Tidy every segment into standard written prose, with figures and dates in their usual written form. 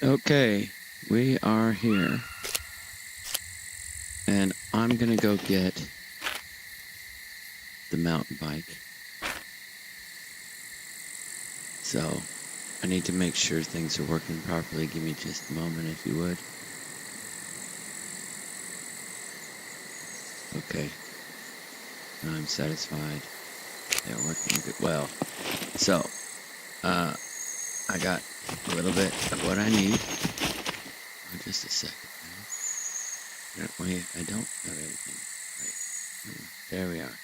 Okay, we are here. And I'm gonna go get the mountain bike. So, I need to make sure things are working properly. Give me just a moment if you would. Okay. Now I'm satisfied. They're working good. Well, so, I got a little bit of what I need. Oh, just a second. Wait, I don't have everything. Right. There we are.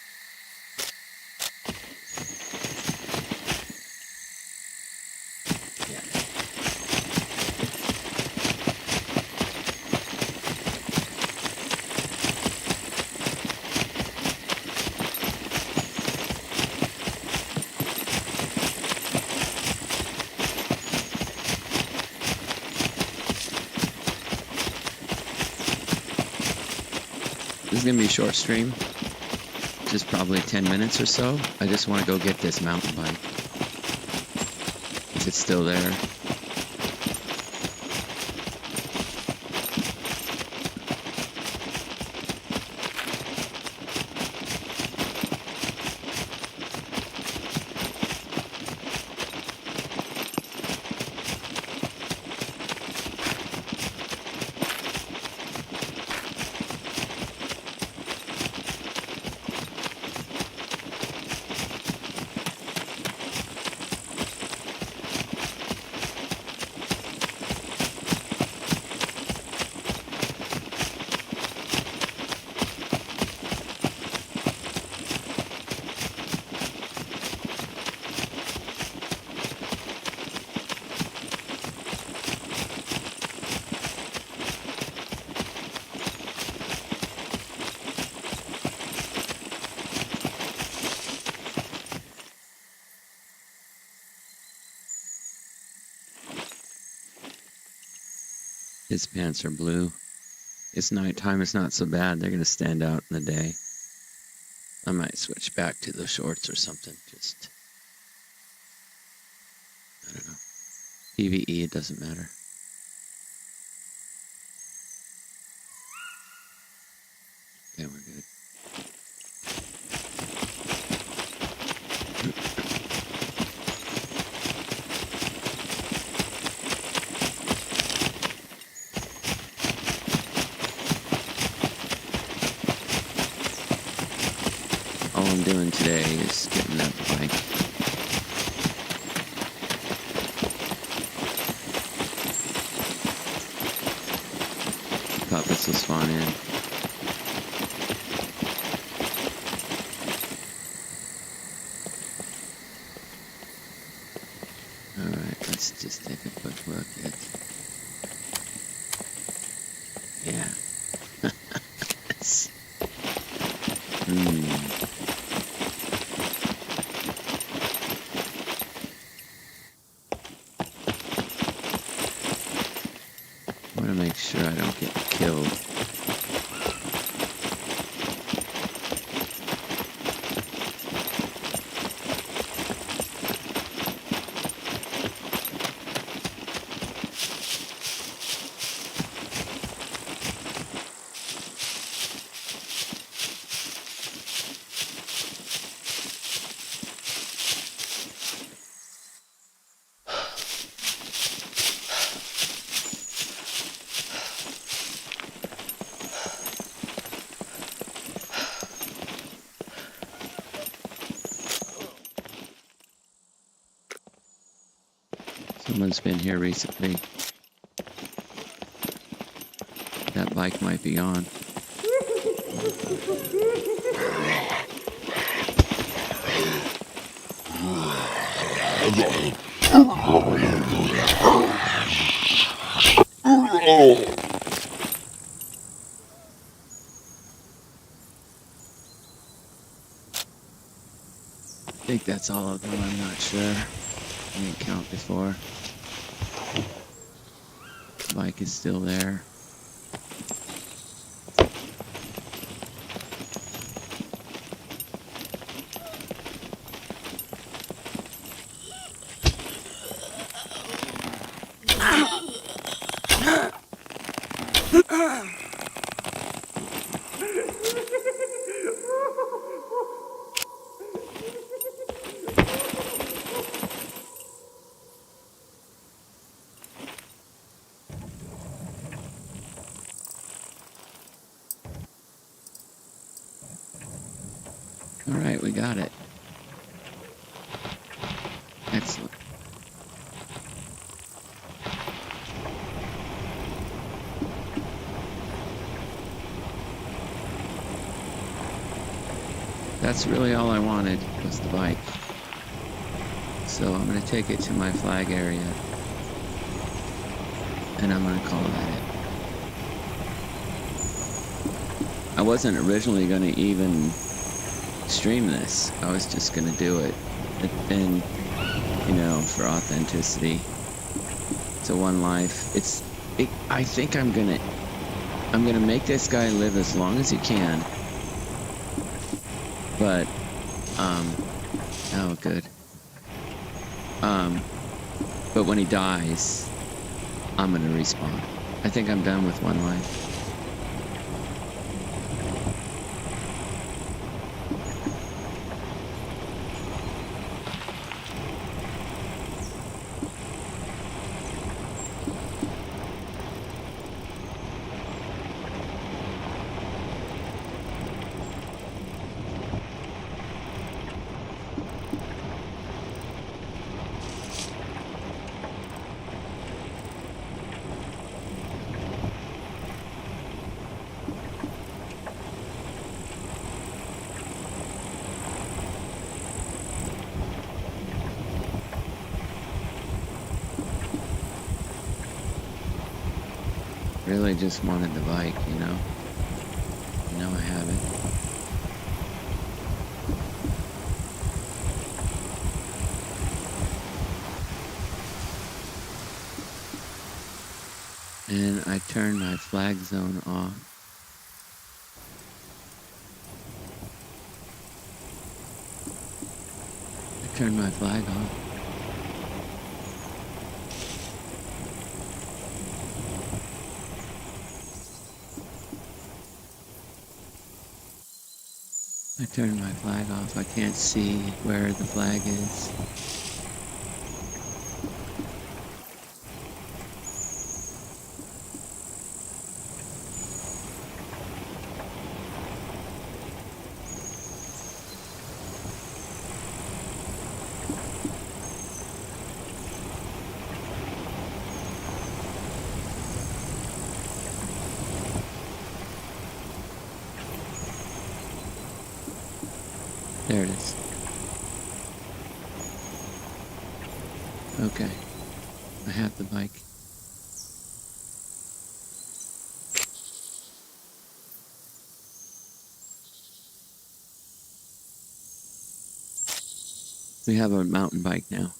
Yeah. This is going to be a short stream, just probably 10 minutes or so. I just want to go get this mountain bike, if it's still there. His pants are blue. It's nighttime, it's not so bad. They're going to stand out in the day. I might switch back to the shorts or something. Just, I don't know. PvE, it doesn't matter. Okay, we're good. All I'm doing today is getting that bike. Thought this was fun, in. Alright, let's just take a quick look at... Yeah. I want to make sure I don't get killed. Someone's been here recently. That bike might be on. I think that's all of them, I'm not sure. I didn't count before. The bike is still there. Alright, we got it. Excellent. That's really all I wanted, was the bike. So I'm going to take it to my flag area, and I'm going to call that it. I wasn't originally going to even stream this. I was just going to do it. And, you know, for authenticity. It's a one life. I think I'm going to make this guy live as long as he can. But, oh, good. But when he dies, I'm gonna respawn. I think I'm done with one life. Really just wanted the bike, you know? Now I have it. And I turned my flag zone off. I turned my flag off. I turned my flag off. I can't see where the flag is. There it is. Okay. I have the bike. We have a mountain bike now.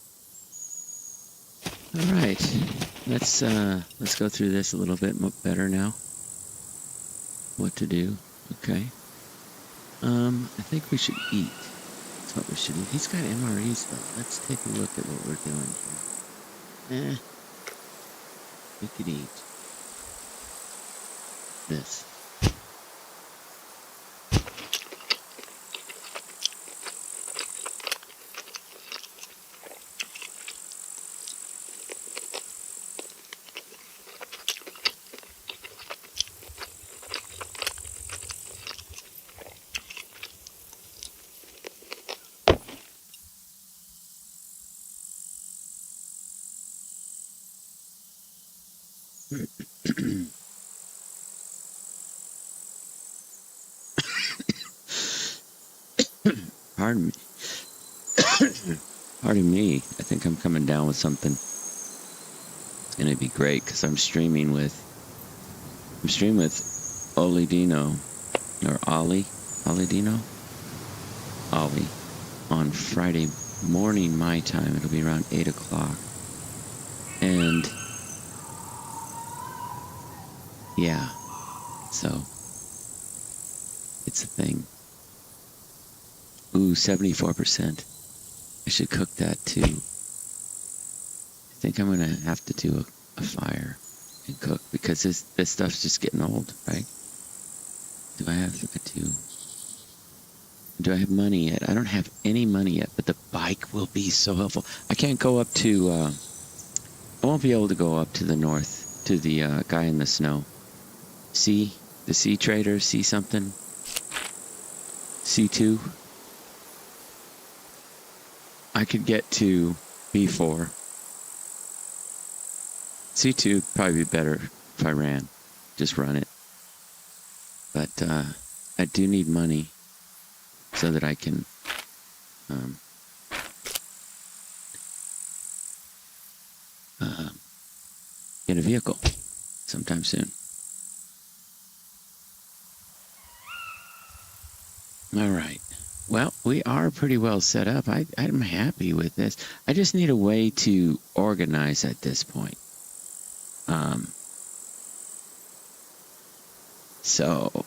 All right. Let's go through this a little bit better now. What to do. Okay. I think we should eat. That's what we should eat. He's got MREs though. Let's take a look at what we're doing here. We could eat this. Pardon me. Pardon me. I think I'm coming down with something. It's gonna be great because I'm streaming with Olidino or Olidino Ollie on Friday morning my time. It'll be around 8 o'clock. And yeah, so it's a thing. Ooh, 74%. I should cook that too. I think I'm gonna have to do a fire and cook because this stuff's just getting old, right? Do I have money yet? I don't have any money yet, but the bike will be so helpful. I can't go up to, I won't be able to go up to the north, to the guy in the snow. The sea trader, see something? C2? I could get to B4. C2 would probably be better if I ran. Just run it. But I do need money so that I can get a vehicle sometime soon. All right. Well, we are pretty well set up. I'm happy with this. I just need a way to organize at this point. So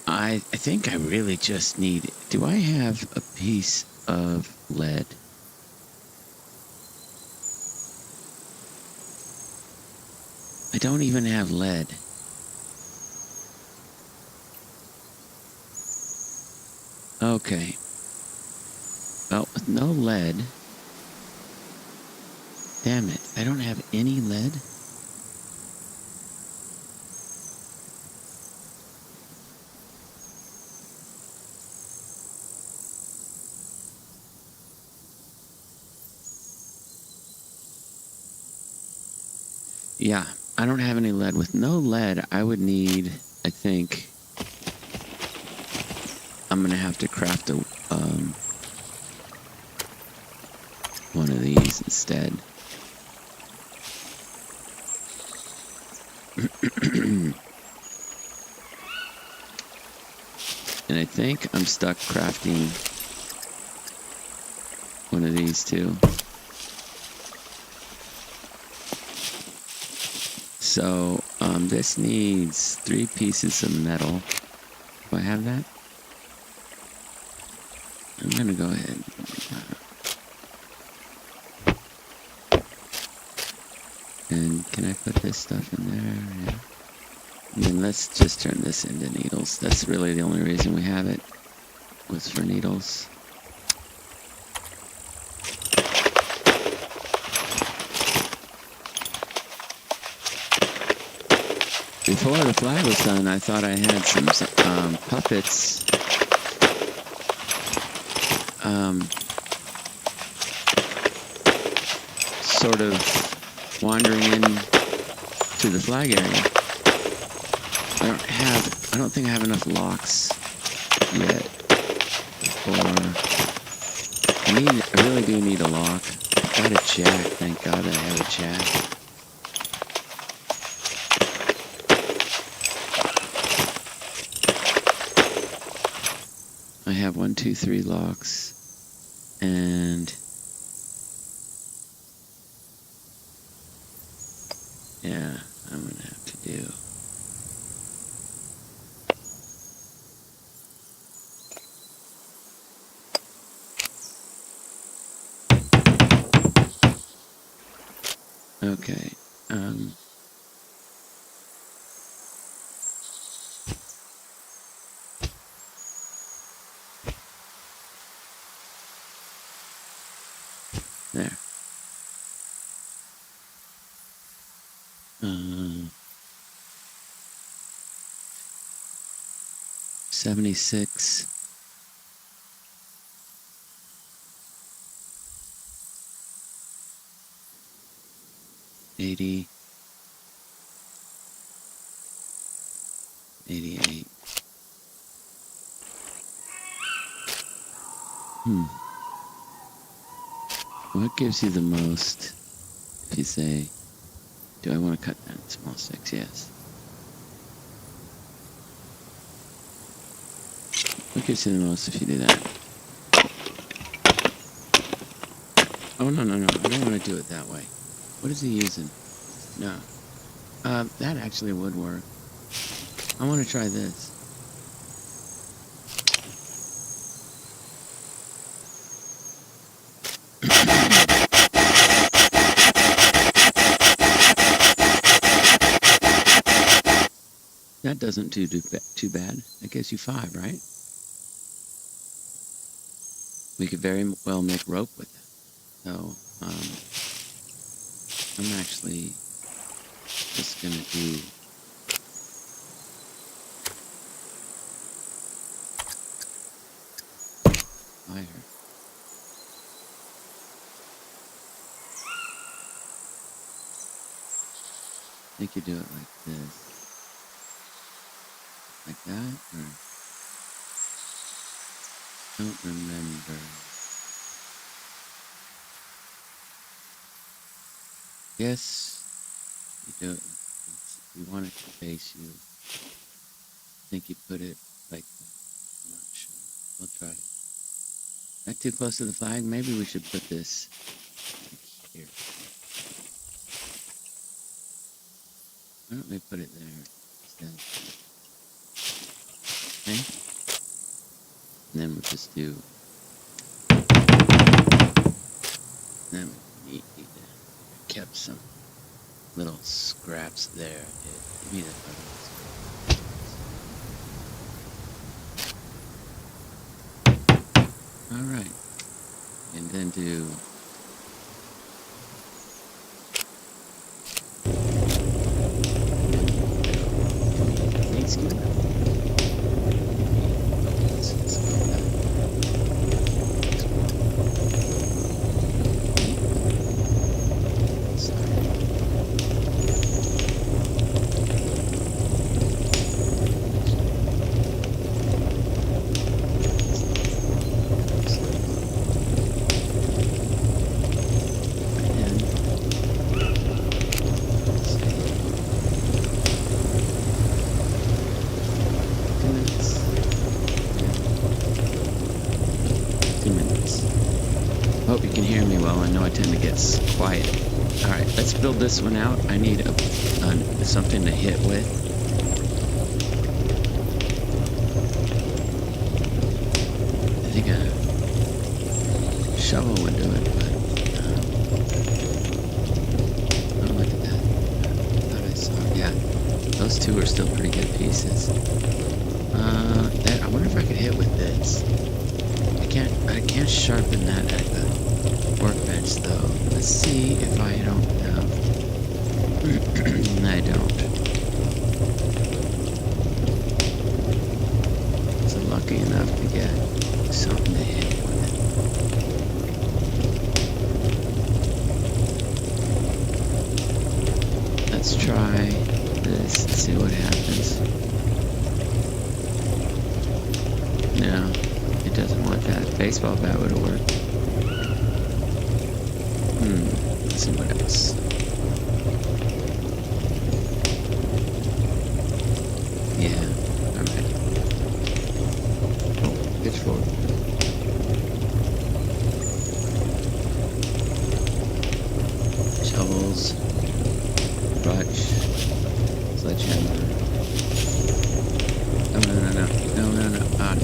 I think I really just need... Do I have a piece of lead? I don't even have lead. Okay. Well, with no lead... Damn it. I don't have any lead? Yeah, I don't have any lead. With no lead, I would need, I think... I'm going to have to craft one of these instead. And I think I'm stuck crafting one of these too. So, this needs 3 pieces of metal. Do I have that? I'm gonna go ahead. And can I put this stuff in there? Yeah. And then let's just turn this into needles. That's really the only reason we have it, was for needles. Before the flag was done, I thought I had some puppets sort of wandering in to the flag area. I don't think I have enough locks yet. I really do need a lock. I've got a jack, thank God I have a jack. I have 1, 2, 3 locks, and yeah, I'm gonna have to do. Okay, there. 76. 80. 88. What gives you the most if you say, do I want to cut that small sticks? Yes. What gives you the most if you do that? Oh, no. I don't want to do it that way. What is he using? No. That actually would work. I want to try this. That doesn't do too bad. That gives you 5, right? We could very well make rope with it. So, I'm actually just gonna do fire. think you do it like this. Like that? Or don't remember. Yes, you do it. If you want it to face you, I think you put it like that. I'm not sure. We'll try it. Not too close to the flag. Maybe we should put this like here. Why don't we put it there instead? Okay. And then we'll just do. Then we kept some little scraps there. Give me the photos. All right, and then do. Hope you can hear me well. I know I tend to get quiet. Alright, let's build this one out. I need something to hit with. I think a shovel would do it, but oh, look at that. I thought I saw, yeah, those two are still pretty good pieces. I wonder if I could hit with this. I can't sharpen that at the workbench though. Let's see if I don't have. I don't. So lucky enough to get something to hit with it. Let's try this and see what happens. No. It doesn't want that. Baseball bat would have worked. Let's see what else. Yeah, alright. Oh, pitchfork. Shovels. Crutch. Sledgehammer. No. Ah.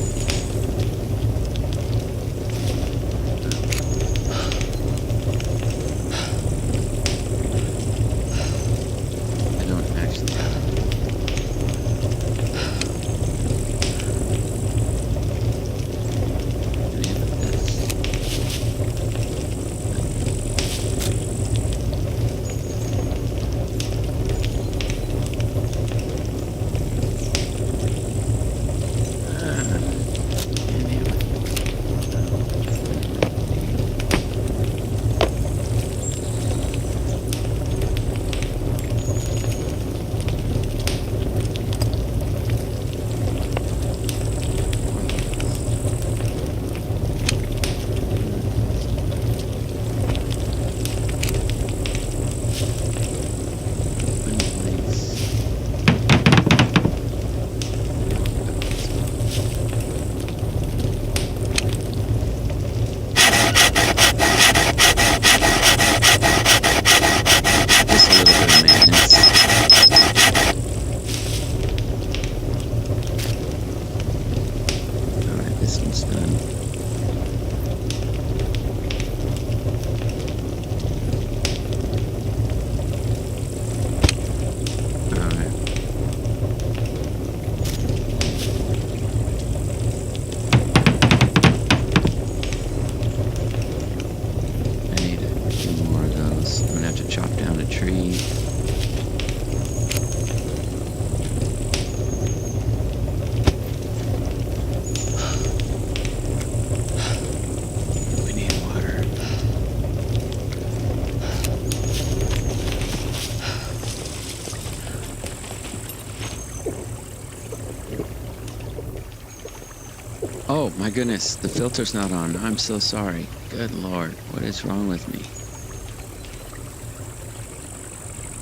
Oh my goodness, the filter's not on. I'm so sorry. Good Lord, what is wrong with me?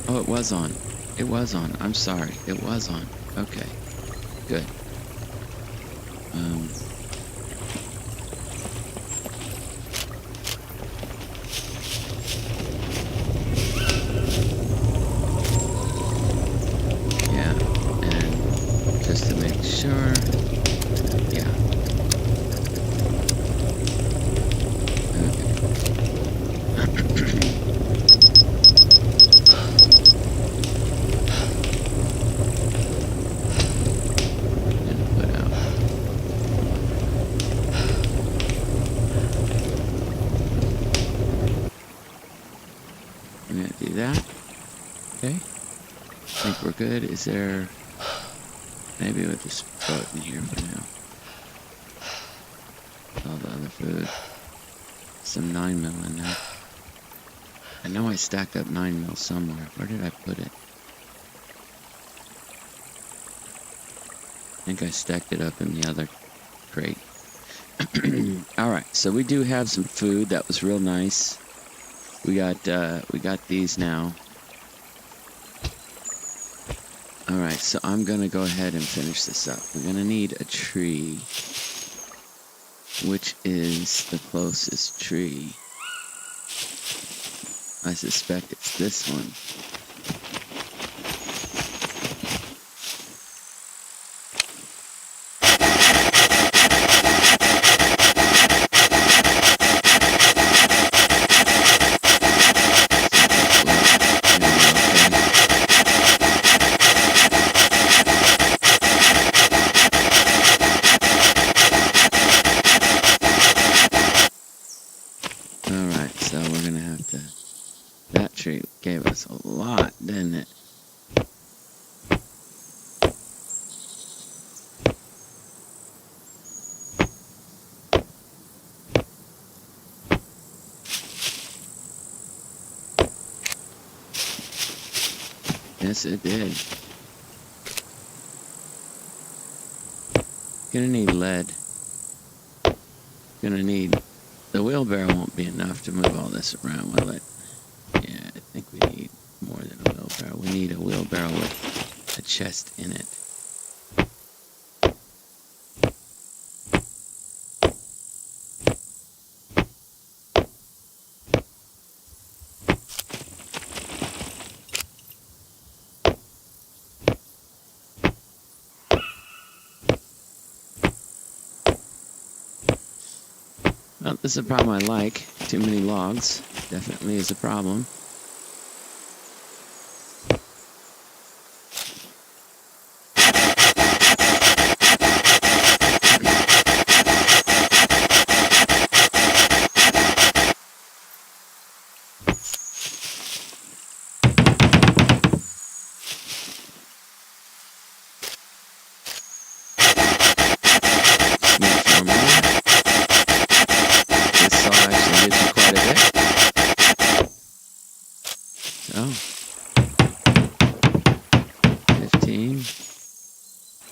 Oh, it was on. It was on. I'm sorry. It was on. Okay. Good. Yeah, and just to make sure, yeah. I'm gonna do that. Okay. I think we're good. Is there... Maybe we'll just throw it in here for now. All the other food. Some 9mm in there. I know I stacked up 9mm somewhere. Where did I put it? I think I stacked it up in the other crate. Alright, so we do have some food. That was real nice. We got these now. Alright, so I'm gonna go ahead and finish this up. We're gonna need a tree. Which is the closest tree? I suspect it's this one. Alright, so we're gonna have to... That tree gave us a lot, didn't it? Yes, it did. Gonna need lead. Gonna need... The wheelbarrow won't be enough to move all this around, will it? Yeah, I think we need more than a wheelbarrow. We need a wheelbarrow with a chest in it. Well, this is a problem I like. Too many logs definitely is a problem.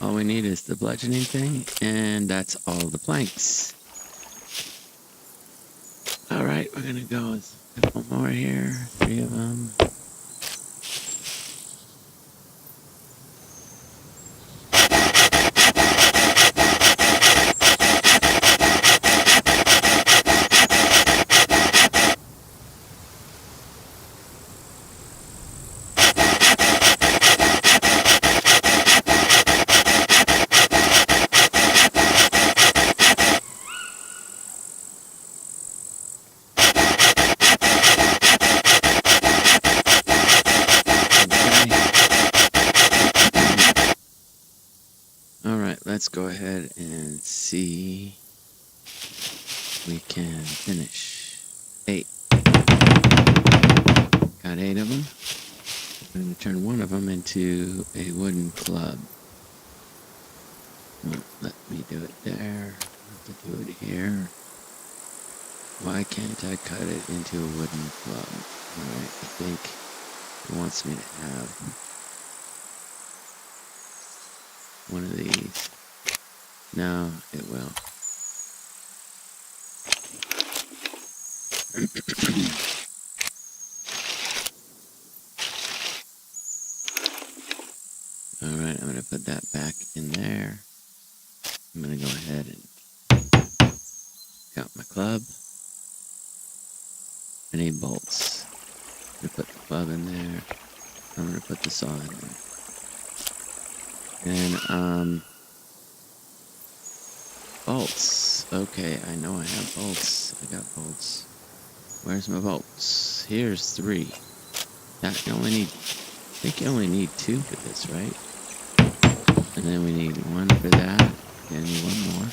All we need is the bludgeoning thing, and that's all the planks. Alright, we're gonna go with a couple more here, 3 of them. Let's go ahead and see if we can finish 8. Got 8 of them. I'm going to turn one of them into a wooden club. Won't let me do it there. I have to do it here. Why can't I cut it into a wooden club? Alright, I think it wants me to have one of these. No, it will. Alright, I'm going to put that back in there. I'm going to go ahead and count my club. I need bolts. I'm going to put the club in there. I'm going to put the saw in there. And, bolts. Okay, I know I have bolts. I got bolts. Where's my bolts? Here's 3. That you only need, I think you only need 2 for this, right? And then we need 1 for that. And I need 1 more.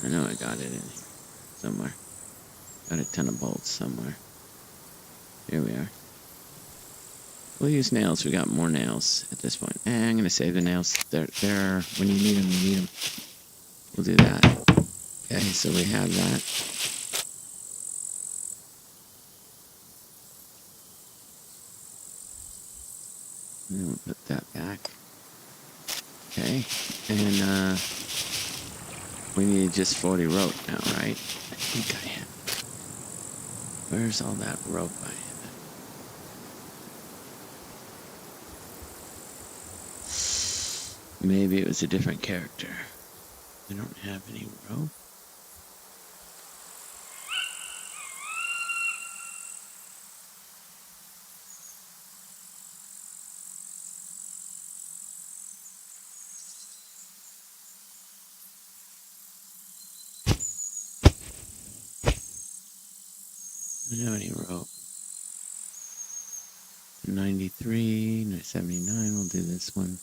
I know I got it in here somewhere. Got a ton of bolts somewhere. Here we are. We'll use nails. We got more nails at this point. And I'm going to save the nails. They're when you need them, you need them. We'll do that. Okay, so we have that. And then we'll put that back. Okay, and we need just 40 rope now, right? I think I have. Where's all that rope I have? Maybe it was a different character. We don't have any rope. I don't have any rope. 93, 79, we'll do this one.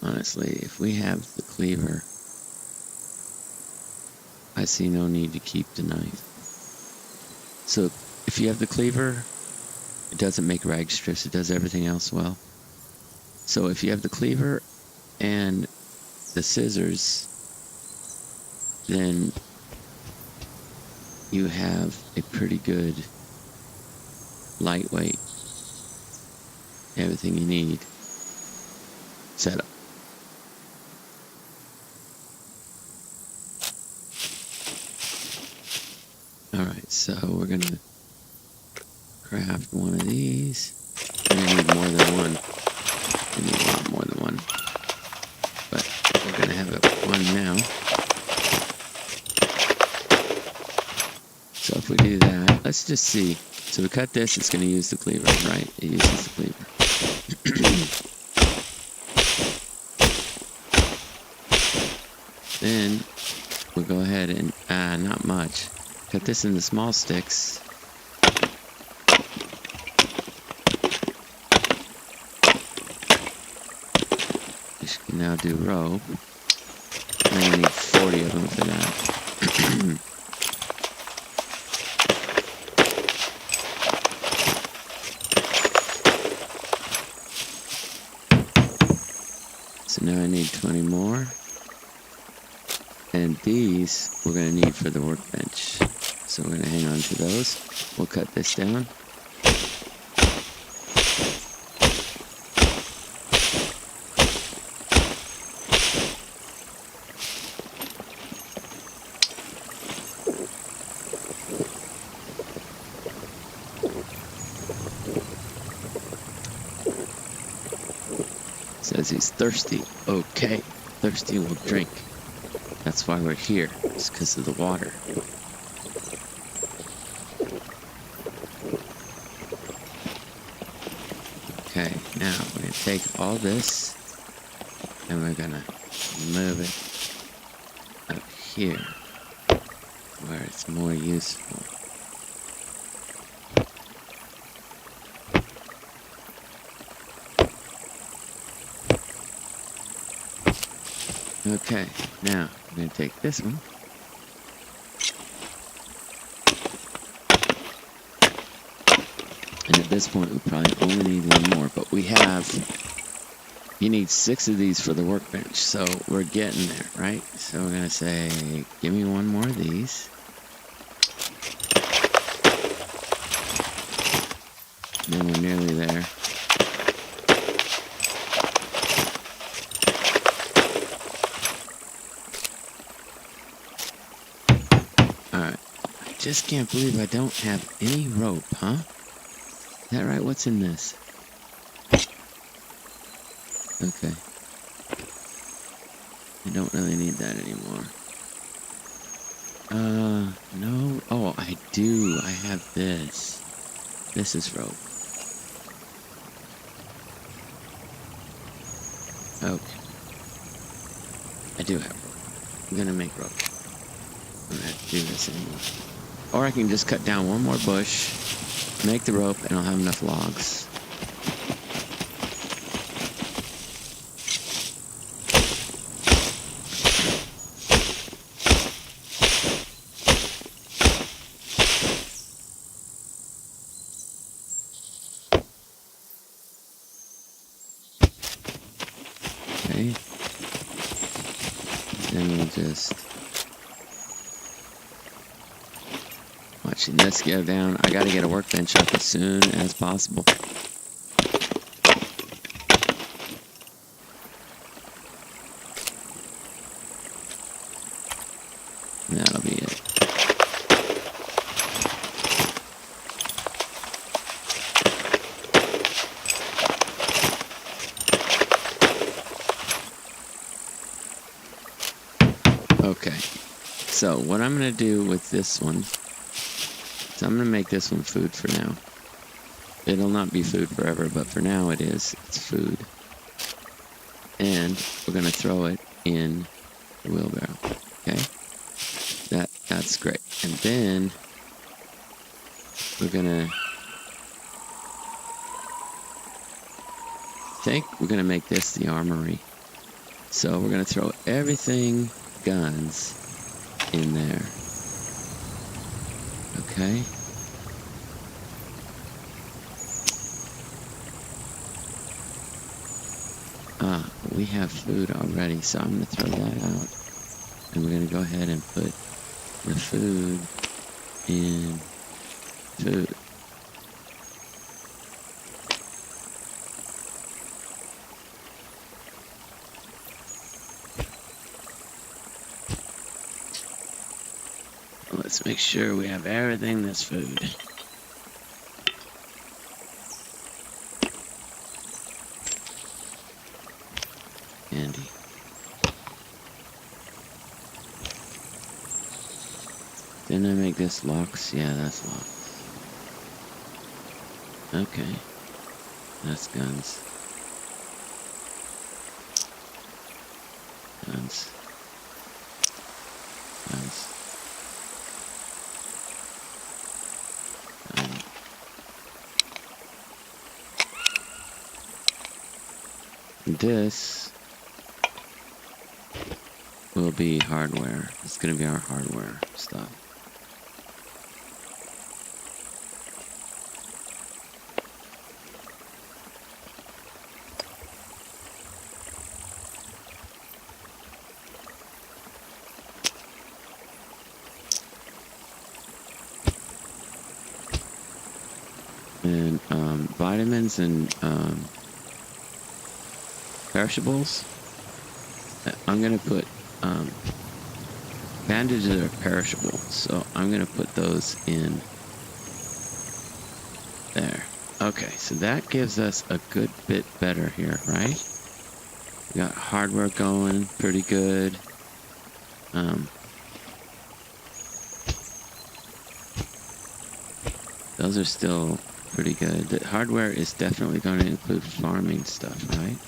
Honestly, if we have the cleaver, I see no need to keep the knife. So if you have the cleaver, it doesn't make rag strips, it does everything else well. So if you have the cleaver and the scissors, then you have a pretty good lightweight, everything you need setup. Alright, so we're gonna craft one of these. We're gonna need more than one. We need a lot more than one. But we're gonna have one now. So if we do that, let's just see. So we cut this, it's gonna use the cleaver, right? It uses the cleaver. Then we'll go ahead and, not much. Cut this into small sticks. Just now do rope. And I need 40 of them for that. So now I need 20 more. And these we're going to need for the workbench. So we're going to hang on to those. We'll cut this down. Says he's thirsty. Okay, thirsty will drink. That's why we're here. It's because of the water. Okay, now we're going to take all this and we're going to move it up here where it's more useful. Okay, now we're going to take this one. And at this point, we probably only need one more, but we have, you need 6 of these for the workbench, so we're getting there, right? So we're going to say, give me one more of these. then we're nearly there. Alright. I just can't believe I don't have any rope, huh? Is that right? What's in this? Okay. I don't really need that anymore. No. Oh, I do. I have this. This is rope. Okay. I do have rope. I'm gonna make rope. I don't have to do this anymore. Or I can just cut down one more bush, make the rope, and I'll have enough logs. Okay. Then we'll just watching this go down. I gotta get a workbench up as soon as possible. That'll be it. Okay, so what I'm going to do with this one is I'm going to make this one food for now. It'll not be food forever, but for now it is. It's food. And we're going to throw it in the wheelbarrow. Okay? That's great. And then we're going to we're going to make this the armory. So we're going to throw everything guns in there. Okay. We have food already, so I'm going to throw that out. And we're going to go ahead and put the food in food. Let's make sure we have everything that's food. Candy. Didn't I make this locks? Yeah, that's locks. Okay. That's guns. Guns. Guns. This will be hardware. It's going to be our hardware stuff. And vitamins and perishables. I'm gonna put bandages are perishable, so I'm gonna put those in there. Okay, so that gives us a good bit better here, right? We got hardware going pretty good. Those are still pretty good. The hardware is definitely going to include farming stuff, right?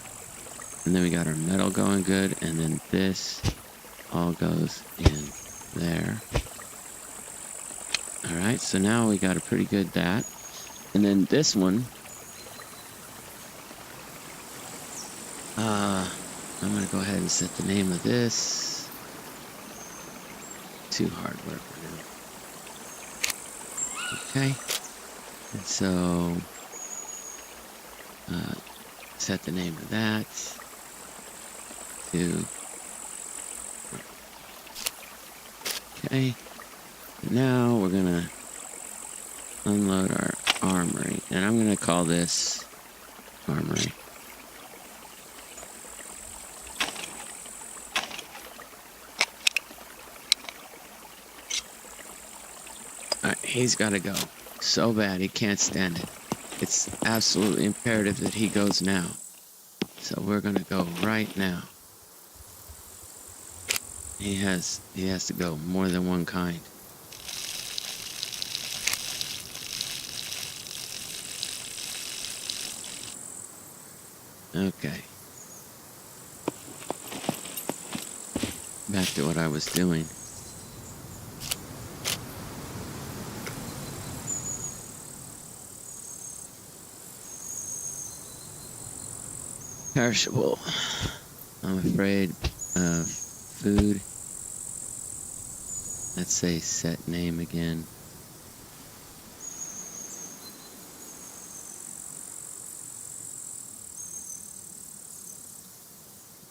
And then we got our metal going good, and then this all goes in there. Alright, so now we got a pretty good that. And then this one, I'm going to go ahead and set the name of this to hardware for now. Okay, and so set the name of that to, okay, now we're gonna unload our armory, and I'm going to call this armory. Alright, he's got to go. So bad, he can't stand it. It's absolutely imperative that he goes now. So we're going to go right now. He has to go, more than one kind. Okay. Back to what I was doing. Perishable. I'm afraid food. Let's say set name again.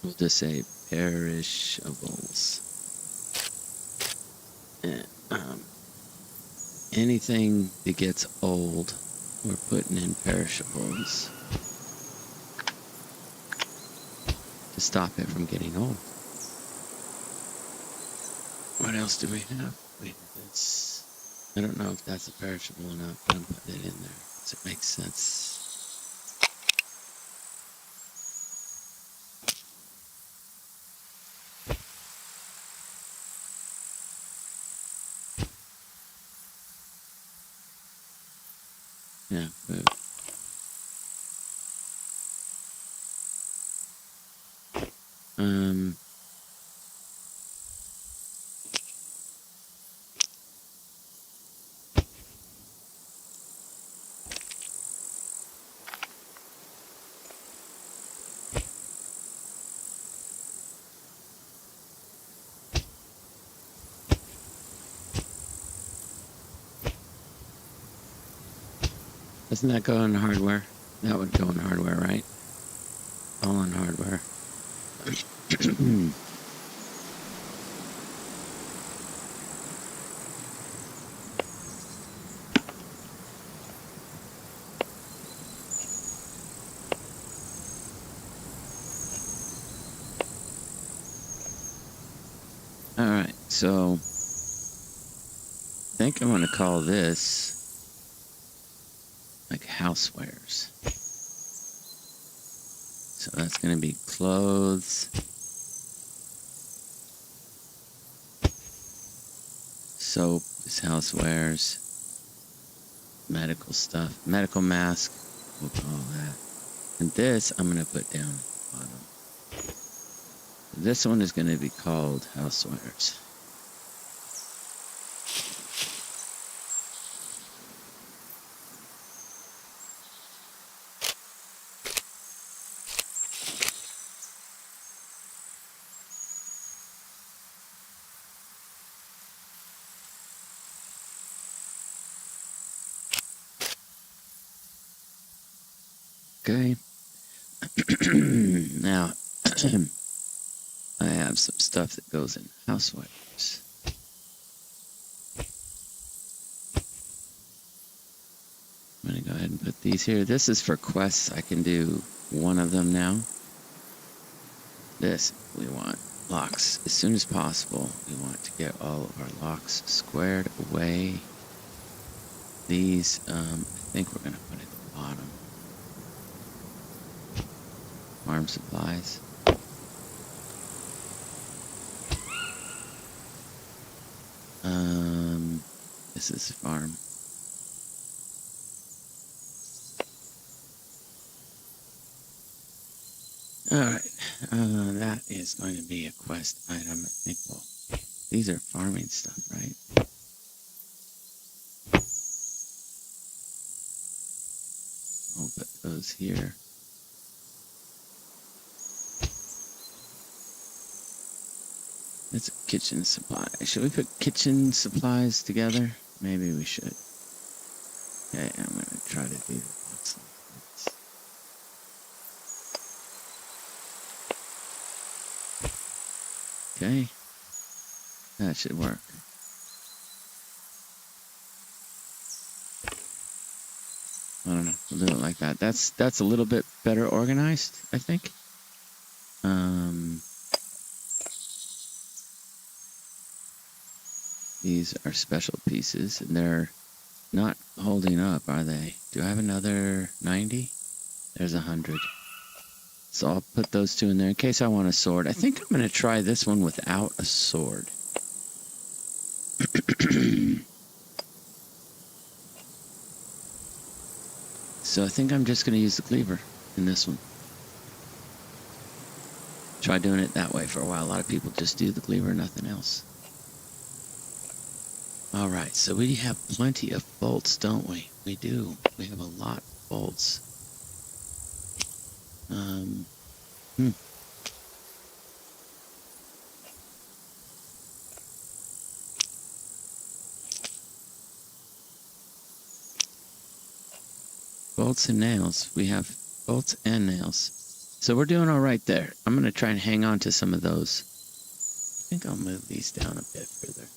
We'll just say perishables. And, anything that gets old, we're putting in perishables to stop it from getting old. What else do we have? Wait, that's... I don't know if that's a perishable or not, but I'm putting it in there. Does it make sense? Yeah, food. Doesn't that go in hardware? That would go in hardware, right? All in hardware. Alright, so I think I'm going to call this like housewares. So that's going to be clothes, soap is housewares, medical stuff, medical mask, we'll call that. And this I'm going to put down at the bottom. This one is going to be called housewares. Okay. Now, I have some stuff that goes in housewares. I'm going to go ahead and put these here. This is for quests. I can do one of them now. This, we want locks as soon as possible. We want to get all of our locks squared away. These, I think we're going to put at the bottom. Farm supplies. This is farm. Alright, that is going to be a quest item. I think, well, these are farming stuff, right? I'll put those here. It's a kitchen supply. Should we put kitchen supplies together? Maybe we should. Okay, I'm going to try to do the box like this. Okay. That should work. I don't know. We'll do it like that. That's a little bit better organized, I think. These are special pieces, and they're not holding up, are they? Do I have another 90? There's 100. So I'll put those two in there in case I want a sword. I think I'm going to try this one without a sword. So I think I'm just going to use the cleaver in this one. Try doing it that way for a while. A lot of people just do the cleaver, nothing else. All right, so we have plenty of bolts, don't we? We do. We have a lot of bolts. Bolts and nails. We have bolts and nails. So we're doing all right there. I'm going to try and hang on to some of those. I think I'll move these down a bit further.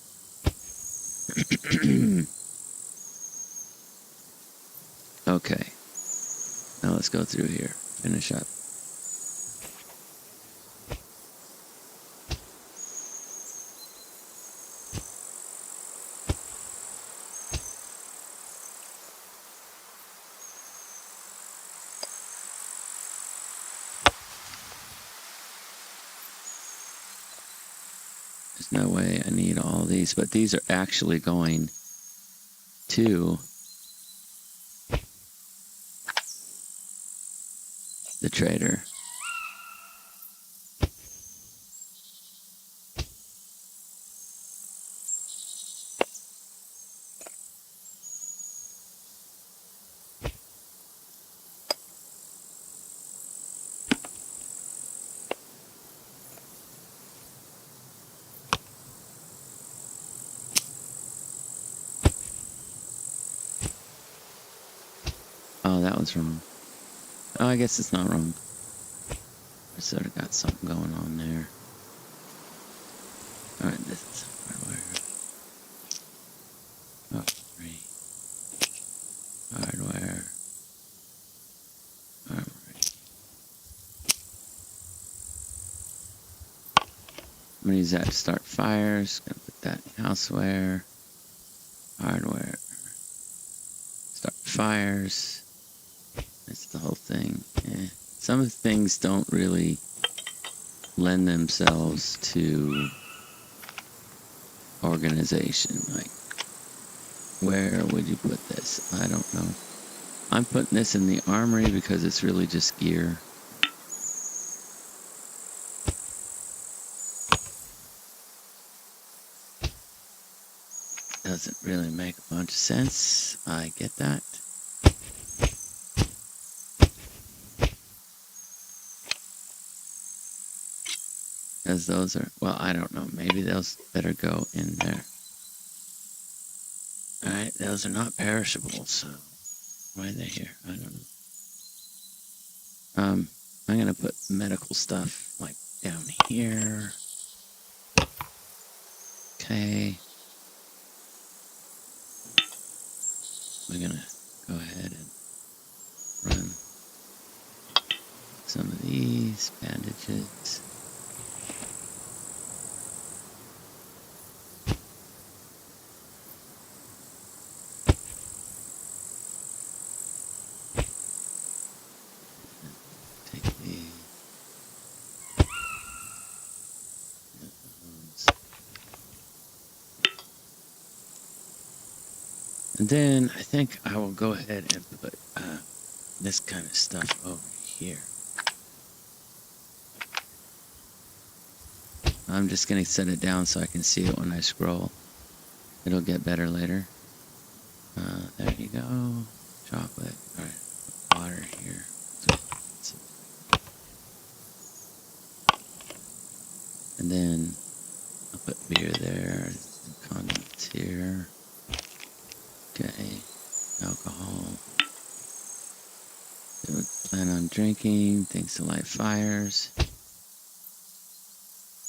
Okay. Now let's go through here. Finish up. There's no way I need all these, but these are actually going to the trader. Oh, that was wrong. Oh, I guess it's not wrong. I sort of got something going on there. Alright, this is hardware. Oh, 3. Hardware. Alright. I'm going to use that to start fires. Going to put that in houseware. Hardware. Start fires. That's the whole thing. Yeah. Some of the things don't really lend themselves to organization. Like, where would you put this? I don't know. I'm putting this in the armory because it's really just gear. Doesn't really make a bunch of sense. I get that. Because those are, well, I don't know. Maybe those better go in there. Alright, those are not perishable, so why are they here? I don't know. I'm going to put medical stuff, like, down here. Okay. We're going to go ahead and run some of these bandages. And then I think I will go ahead and put this kind of stuff over here. I'm just going to set it down so I can see it when I scroll. It'll get better later. There you go. Chocolate. Alright. Water here. And then I'll put beer there. Condiments here. Okay, alcohol. They would plan on drinking, things to light fires.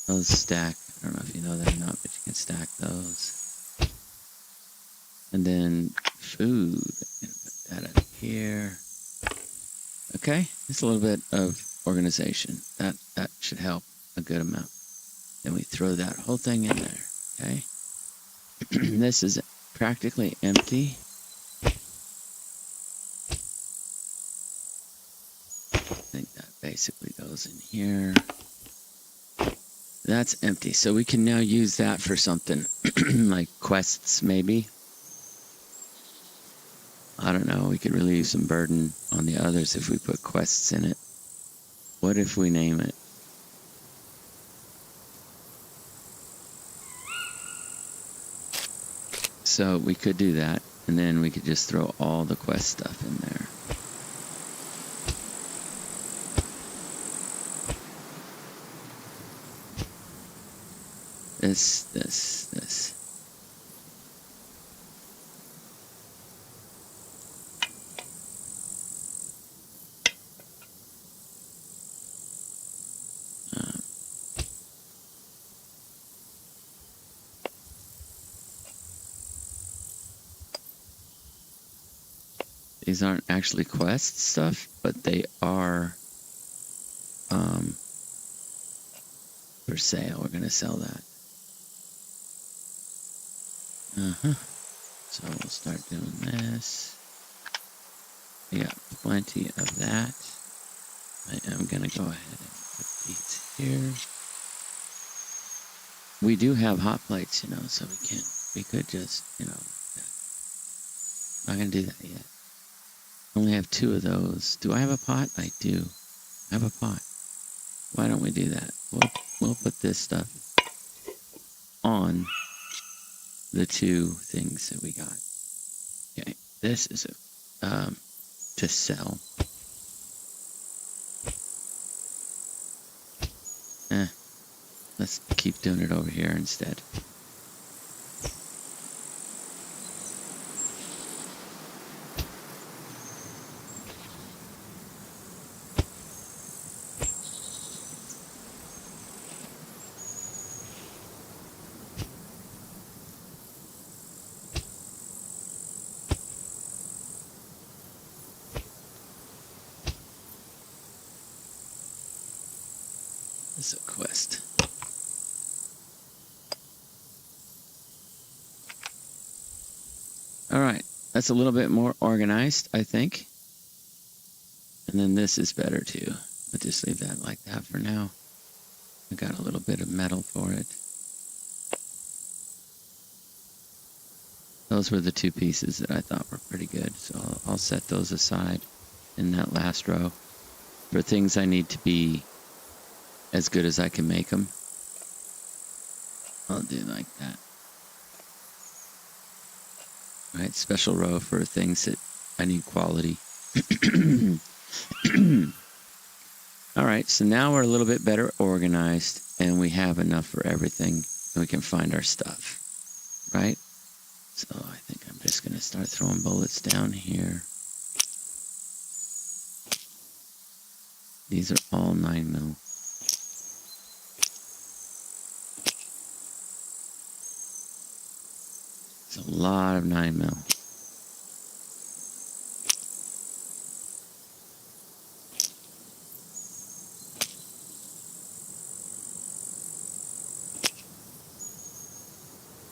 Those stack. I don't know if you know that or not, but you can stack those. And then food. I'm gonna put that up here. Okay, just a little bit of organization. That should help a good amount. Then we throw that whole thing in there. Okay. This is practically empty. I think that basically goes in here. That's empty. So we can now use that for something like quests, maybe. I don't know. We could relieve some burden on the others if we put quests in it. What if we name it? So we could do that, and then we could just throw all the quest stuff in there. This. These aren't actually quest stuff, but they are for sale. We're going to sell that. So we'll start doing this. We got plenty of that. I am going to go ahead and put these here. We do have hot plates, you know, so we could just, you know, not going to do that yet. Only have 2 of those. Do I have a pot? I do. I have a pot. Why don't we do that? We'll put this stuff on the 2 things that we got. Okay, this is to sell. Let's keep doing it over here instead. This is a quest. All right, that's a little bit more organized, I think. And then this is better too. I'll just leave that like that for now. I got a little bit of metal for it. Those were the 2 pieces that I thought were pretty good. So I'll set those aside in that last row for things I need to be as good as I can make them. I'll do like that. All right, special row for things that I need quality. All right, so now we're a little bit better organized and we have enough for everything and we can find our stuff, right? So I think I'm just going to start throwing bullets down here. These are all 9mm. It's a lot of 9mm.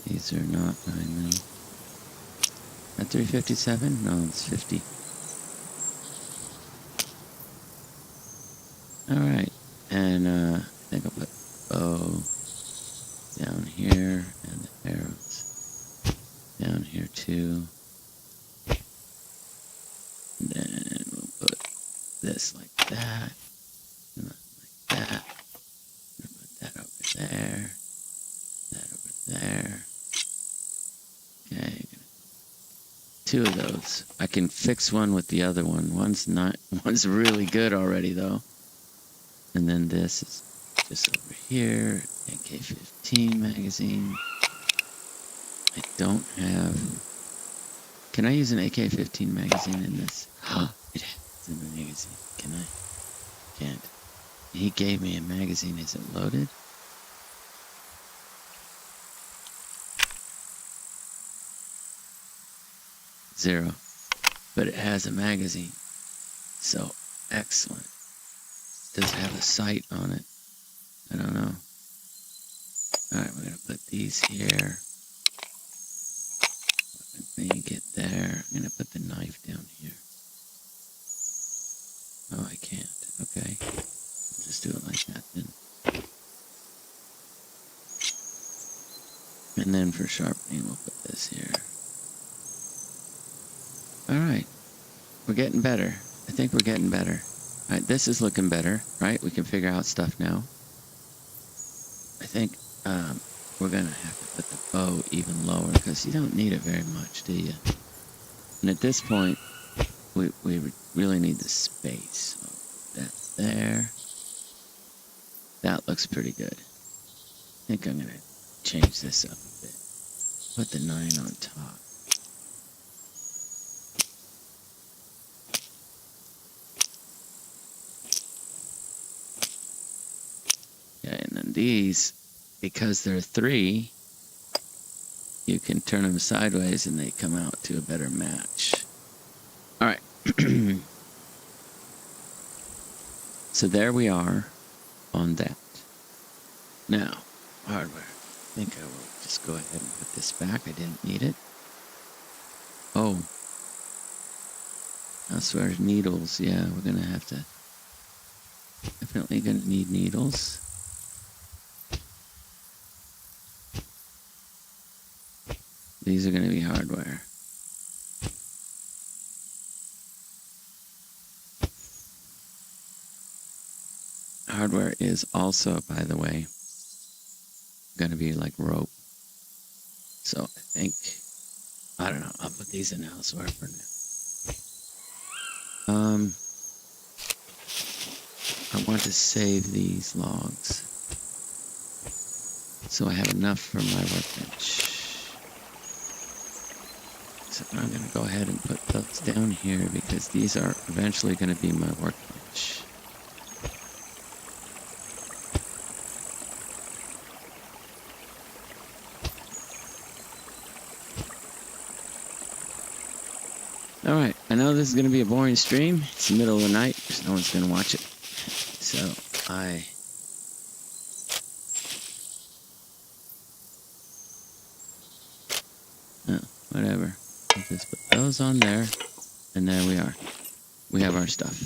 These are not 9mm. At 357? No, it's 50. Alright, and I think I'll put bow down here, and the arrows down here too. And then we'll put this like that, and like that. And put that over there, that over there. Okay, 2 of those. I can fix one with the other one. One's really good already though. And then this is just over here, AK-15 magazine. I don't have... Can I use an AK-15 magazine in this? It's in the magazine. Can I? Can't. He gave me a magazine. Is it loaded? Zero. but it has a magazine. So, excellent. Does it have a sight on it? I don't know. Alright, we're going to put these here. Weapon get there. I'm going to put the knife down here. Oh, I can't. Okay. I'll just do it like that then. And then for sharpening, we'll put this here. Alright. We're getting better. I think we're getting better. Alright, this is looking better, right? We can figure out stuff now. I think we're going to have to put the bow even lower because you don't need it very much, do you? And at this point, we really need the space. So that's there. That looks pretty good. I think I'm going to change this up a bit. Put the 9 on top. Yeah, and then these, because they're 3, you can turn them sideways and they come out to a better match. Alright. So there we are on that. Now, hardware. I think I will just go ahead and put this back. I didn't need it. Oh. I swear, needles. Yeah, we're going to have to... Definitely going to need needles. These are going to be hardware. Hardware is also, by the way, going to be like rope. So I think, I don't know, I'll put these in elsewhere for now. I want to save these logs so I have enough for my workbench. So I'm going to go ahead and put those down here because these are eventually going to be my workbench. Alright, I know this is going to be a boring stream. It's the middle of the night. No one's going to watch it. So, whatever. I'll just put those on there. And there we are. We have our stuff.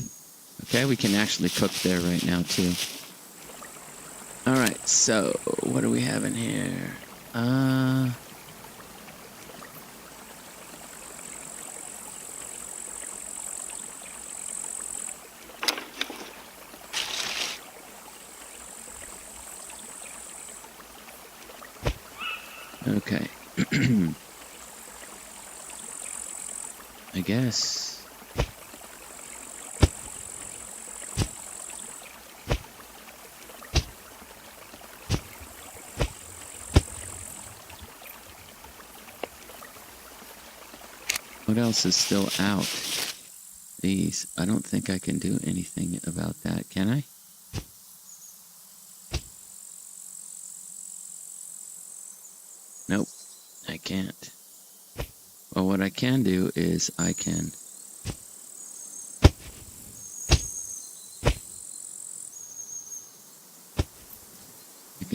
Okay, we can actually cook there right now, too. Alright, so, what do we have in here? Okay. I guess. What else is still out? These. I don't think I can do anything about that, can I? Nope, I can't. Well, what I can do is I can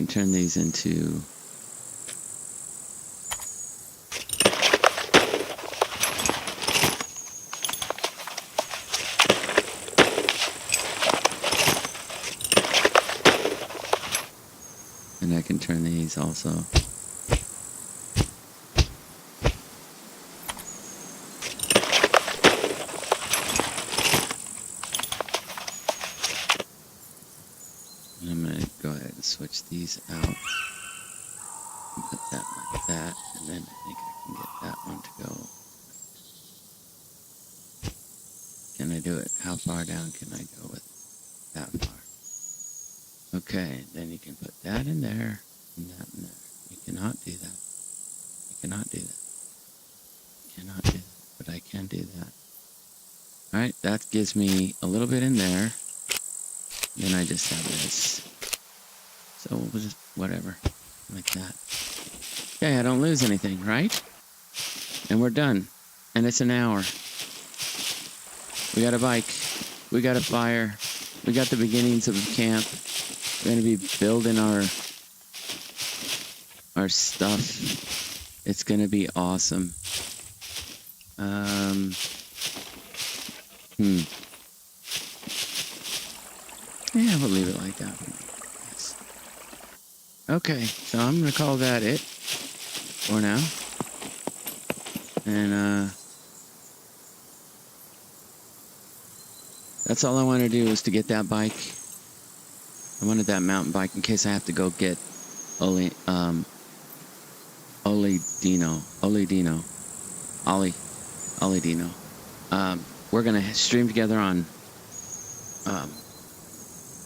turn these into and I can turn these also. Switch these out and put that like that, and then I think I can get that one to go. Can I do it? How far down can I go with that far? Okay, then you can put that in there and that in there. You cannot do that. You cannot do that. You cannot do that, but I can do that. Alright, that gives me a little bit in there. Then I just have this. So we'll just, whatever, like that. Okay, I don't lose anything, right? And we're done. And it's an hour. We got a bike. We got a fire. We got the beginnings of camp. We're going to be building our stuff. It's going to be awesome. Yeah, we'll leave it like that. Yes. Okay, so I'm going to call that it for now. And, that's all I want to do is to get that bike. I wanted that mountain bike in case I have to go get Ollie Dino. We're going to stream together on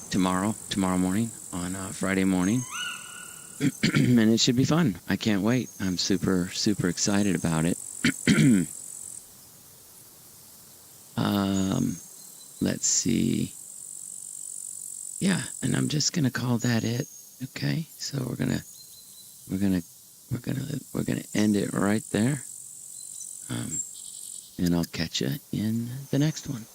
tomorrow morning, on Friday morning. And it should be fun. I can't wait. I'm super, super excited about it. Let's see. Yeah, and I'm just gonna call that it. Okay, so we're gonna end it right there. And I'll catch you in the next one.